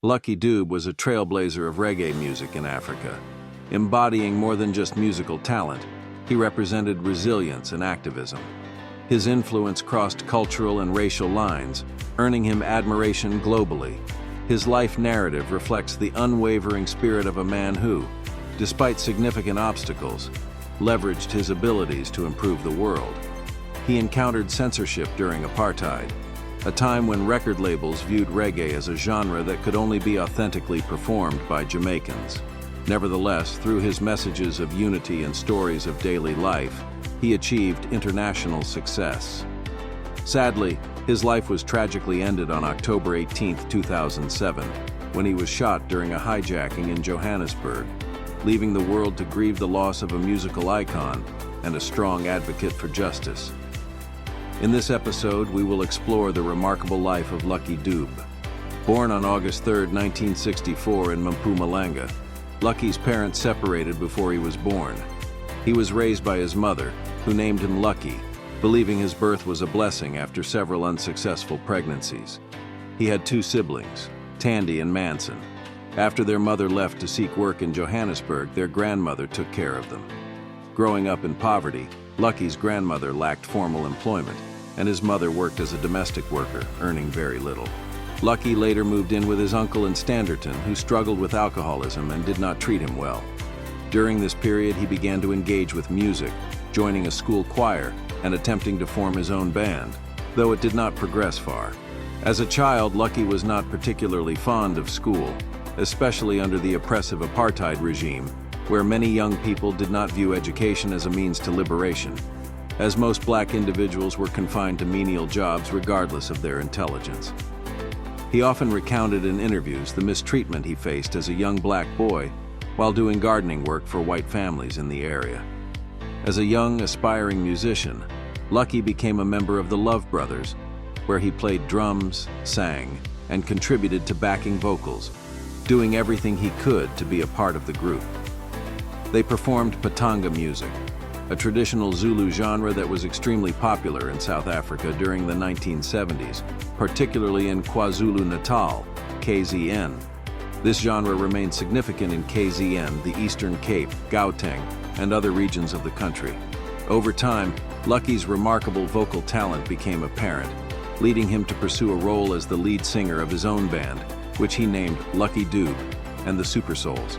Lucky Dube was a trailblazer of reggae music in Africa. Embodying more than just musical talent, he represented resilience and activism. His influence crossed cultural and racial lines, earning him admiration globally. His life narrative reflects the unwavering spirit of a man who, despite significant obstacles, leveraged his abilities to improve the world. He encountered censorship during apartheid, a time when record labels viewed reggae as a genre that could only be authentically performed by Jamaicans. Nevertheless, through his messages of unity and stories of daily life, he achieved international success. Sadly, his life was tragically ended on October 18, 2007, when he was shot during a hijacking in Johannesburg, leaving the world to grieve the loss of a musical icon and a strong advocate for justice. In this episode, we will explore the remarkable life of Lucky Dube. Born on August 3, 1964 in Mpumalanga, Lucky's parents separated before he was born. He was raised by his mother, who named him Lucky, believing his birth was a blessing after several unsuccessful pregnancies. He had two siblings, Tandy and Manson. After their mother left to seek work in Johannesburg, their grandmother took care of them. Growing up in poverty, Lucky's grandmother lacked formal employment, and his mother worked as a domestic worker, earning very little. Lucky later moved in with his uncle in Standerton, who struggled with alcoholism and did not treat him well. During this period, he began to engage with music, joining a school choir and attempting to form his own band, though it did not progress far. As a child, Lucky was not particularly fond of school, especially under the oppressive apartheid regime, where many young people did not view education as a means to liberation, as most black individuals were confined to menial jobs regardless of their intelligence. He often recounted in interviews the mistreatment he faced as a young black boy while doing gardening work for white families in the area. As a young, aspiring musician, Lucky became a member of the Love Brothers, where he played drums, sang, and contributed to backing vocals, doing everything he could to be a part of the group. They performed patanga music, a traditional Zulu genre that was extremely popular in South Africa during the 1970s, particularly in KwaZulu-Natal, KZN. This genre remained significant in KZN, the Eastern Cape, Gauteng, and other regions of the country. Over time, Lucky's remarkable vocal talent became apparent, leading him to pursue a role as the lead singer of his own band, which he named Lucky Dube and the Super Souls.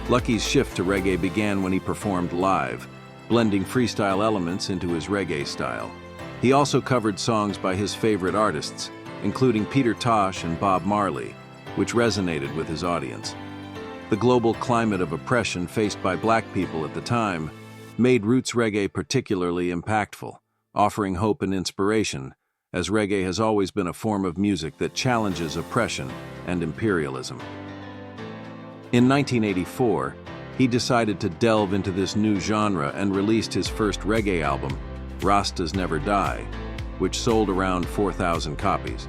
Lucky's shift to reggae began when he performed live, blending freestyle elements into his reggae style. He also covered songs by his favorite artists, including Peter Tosh and Bob Marley, which resonated with his audience. The global climate of oppression faced by black people at the time made roots reggae particularly impactful, offering hope and inspiration, as reggae has always been a form of music that challenges oppression and imperialism. In 1984, he decided to delve into this new genre and released his first reggae album, Rastas Never Die, which sold around 4,000 copies.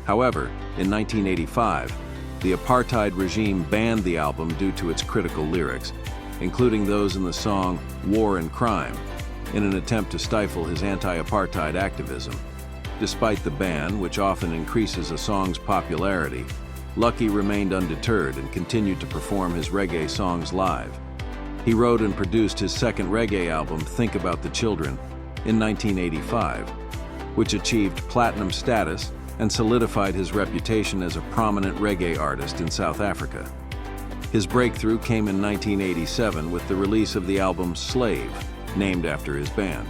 However, in 1985, the apartheid regime banned the album due to its critical lyrics, including those in the song War and Crime, in an attempt to stifle his anti-apartheid activism. Despite the ban, which often increases a song's popularity, Lucky remained undeterred and continued to perform his reggae songs live. He wrote and produced his second reggae album, Think About the Children, in 1985, which achieved platinum status and solidified his reputation as a prominent reggae artist in South Africa. His breakthrough came in 1987 with the release of the album Slave, named after his band.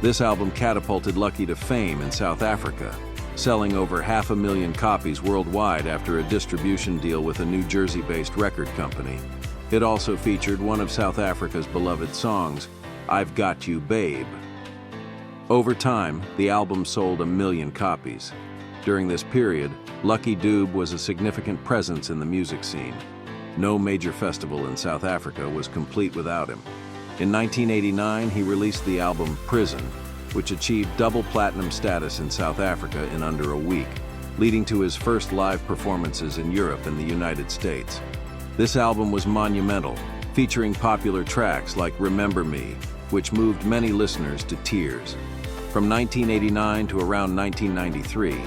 This album catapulted Lucky to fame in South Africa, selling over 500,000 copies worldwide after a distribution deal with a New Jersey-based record company. It also featured one of South Africa's beloved songs, I've Got You Babe. Over time, the album sold 1 million copies. During this period, Lucky Dube was a significant presence in the music scene. No major festival in South Africa was complete without him. In 1989, he released the album Prison, which achieved double platinum status in South Africa in under a week, leading to his first live performances in Europe and the United States. This album was monumental, featuring popular tracks like Remember Me, which moved many listeners to tears. From 1989 to around 1993,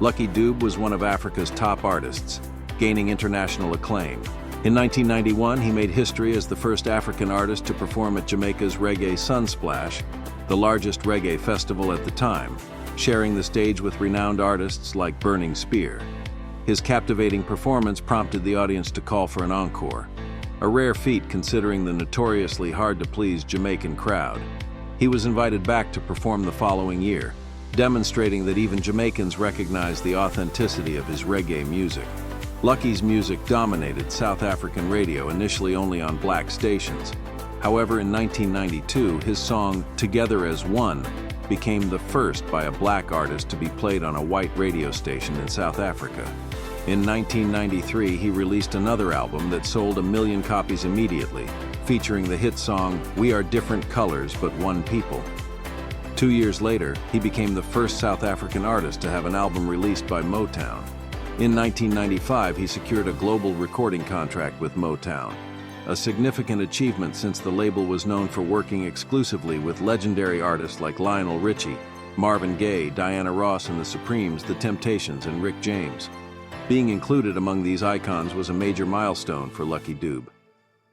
Lucky Dube was one of Africa's top artists, gaining international acclaim. In 1991, he made history as the first African artist to perform at Jamaica's Reggae Sunsplash, the largest reggae festival at the time, sharing the stage with renowned artists like Burning Spear. His captivating performance prompted the audience to call for an encore, a rare feat considering the notoriously hard-to-please Jamaican crowd. He was invited back to perform the following year, demonstrating that even Jamaicans recognized the authenticity of his reggae music. Lucky's music dominated South African radio, initially only on black stations. However, in 1992, his song "Together as One" became the first by a black artist to be played on a white radio station in South Africa. In 1993, he released another album that sold 1 million copies immediately, featuring the hit song "We Are Different Colors But One People." 2 years later, he became the first South African artist to have an album released by Motown. In 1995, he secured a global recording contract with Motown, a significant achievement since the label was known for working exclusively with legendary artists like Lionel Richie, Marvin Gaye, Diana Ross and the Supremes, The Temptations, and Rick James. Being included among these icons was a major milestone for Lucky Dube.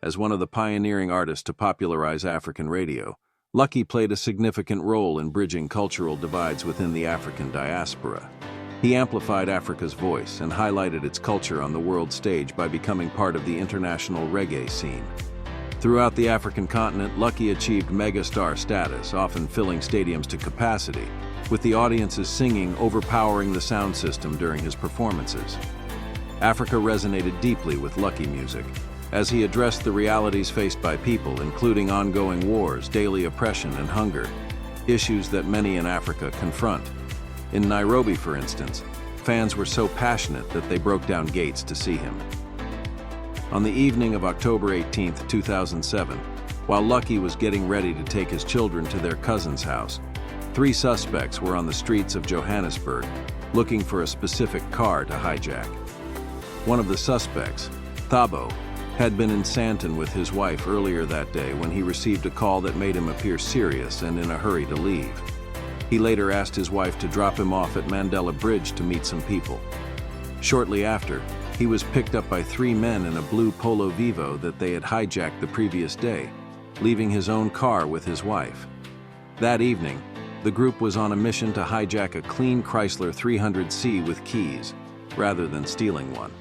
As one of the pioneering artists to popularize African radio, Lucky played a significant role in bridging cultural divides within the African diaspora. He amplified Africa's voice and highlighted its culture on the world stage by becoming part of the international reggae scene. Throughout the African continent, Lucky achieved megastar status, often filling stadiums to capacity, with the audiences singing, overpowering the sound system during his performances. Africa resonated deeply with Lucky music, as he addressed the realities faced by people, including ongoing wars, daily oppression, and hunger, issues that many in Africa confront. In Nairobi, for instance, fans were so passionate that they broke down gates to see him. On the evening of October 18, 2007, while Lucky was getting ready to take his children to their cousin's house, 3 suspects were on the streets of Johannesburg looking for a specific car to hijack. One of the suspects, Thabo, had been in Sandton with his wife earlier that day when he received a call that made him appear serious and in a hurry to leave. He later asked his wife to drop him off at Mandela Bridge to meet some people. Shortly after, he was picked up by 3 men in a blue Polo Vivo that they had hijacked the previous day, leaving his own car with his wife. That evening, the group was on a mission to hijack a clean Chrysler 300C with keys, rather than stealing one.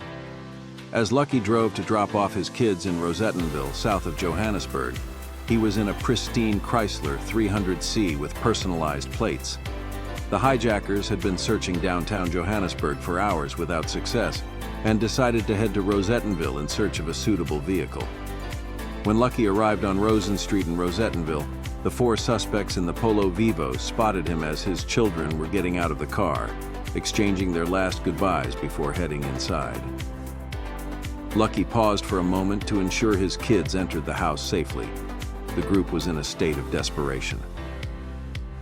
As Lucky drove to drop off his kids in Rosettenville, south of Johannesburg, he was in a pristine Chrysler 300C with personalized plates. The hijackers had been searching downtown Johannesburg for hours without success and decided to head to Rosettenville in search of a suitable vehicle. When Lucky arrived on Rosen Street in Rosettenville, the 4 suspects in the Polo Vivo spotted him as his children were getting out of the car, exchanging their last goodbyes before heading inside. Lucky paused for a moment to ensure his kids entered the house safely. The group was in a state of desperation.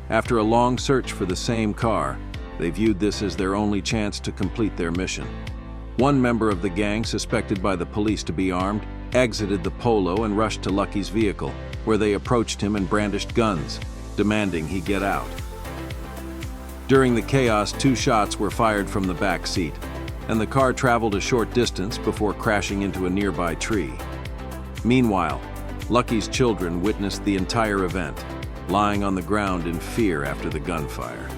After a long search for the same car, they viewed this as their only chance to complete their mission. One member of the gang, suspected by the police to be armed, exited the Polo and rushed to Lucky's vehicle, where they approached him and brandished guns, demanding he get out. During the chaos, 2 shots were fired from the back seat, and the car traveled a short distance before crashing into a nearby tree. Meanwhile, Lucky's children witnessed the entire event, lying on the ground in fear after the gunfire.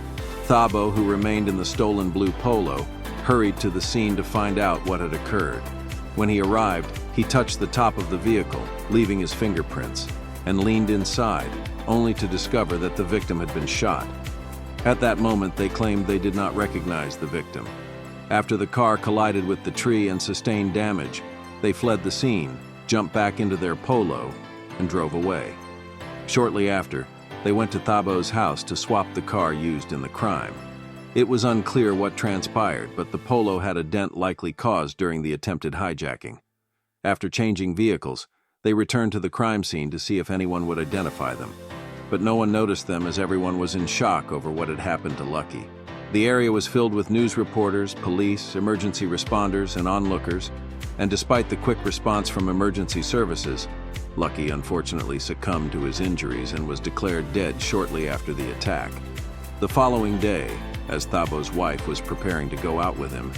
Thabo, who remained in the stolen blue Polo, hurried to the scene to find out what had occurred. When he arrived, he touched the top of the vehicle, leaving his fingerprints, and leaned inside, only to discover that the victim had been shot. At that moment, they claimed they did not recognize the victim. After the car collided with the tree and sustained damage, they fled the scene, jumped back into their Polo, and drove away. Shortly after, they went to Thabo's house to swap the car used in the crime. It was unclear what transpired, but the Polo had a dent likely caused during the attempted hijacking. After changing vehicles, they returned to the crime scene to see if anyone would identify them. But no one noticed them as everyone was in shock over what had happened to Lucky. The area was filled with news reporters, police, emergency responders, and onlookers, and despite the quick response from emergency services, Lucky unfortunately succumbed to his injuries and was declared dead shortly after the attack. The following day, as Thabo's wife was preparing to go out with him,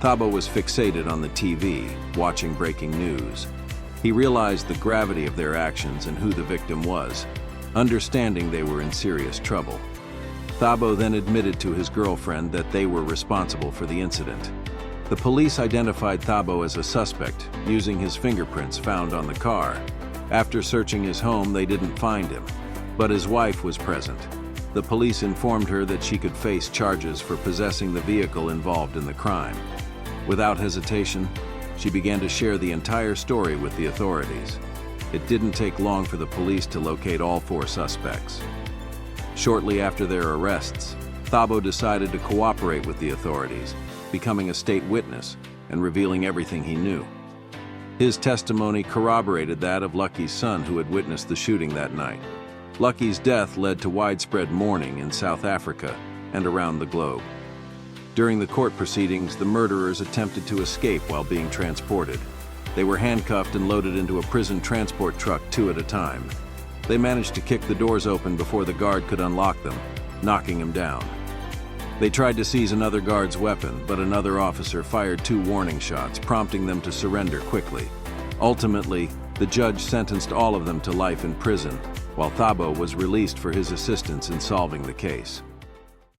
Thabo was fixated on the TV, watching breaking news. He realized the gravity of their actions and who the victim was, understanding they were in serious trouble. Thabo then admitted to his girlfriend that they were responsible for the incident. The police identified Thabo as a suspect, using his fingerprints found on the car. After searching his home, they didn't find him, but his wife was present. The police informed her that she could face charges for possessing the vehicle involved in the crime. Without hesitation, she began to share the entire story with the authorities. It didn't take long for the police to locate all 4 suspects. Shortly after their arrests, Thabo decided to cooperate with the authorities, becoming a state witness and revealing everything he knew. His testimony corroborated that of Lucky's son, who had witnessed the shooting that night. Lucky's death led to widespread mourning in South Africa and around the globe. During the court proceedings, the murderers attempted to escape while being transported. They were handcuffed and loaded into a prison transport truck 2 at a time. They managed to kick the doors open before the guard could unlock them, knocking him down. They tried to seize another guard's weapon, but another officer fired 2 warning shots, prompting them to surrender quickly. Ultimately, the judge sentenced all of them to life in prison, while Thabo was released for his assistance in solving the case.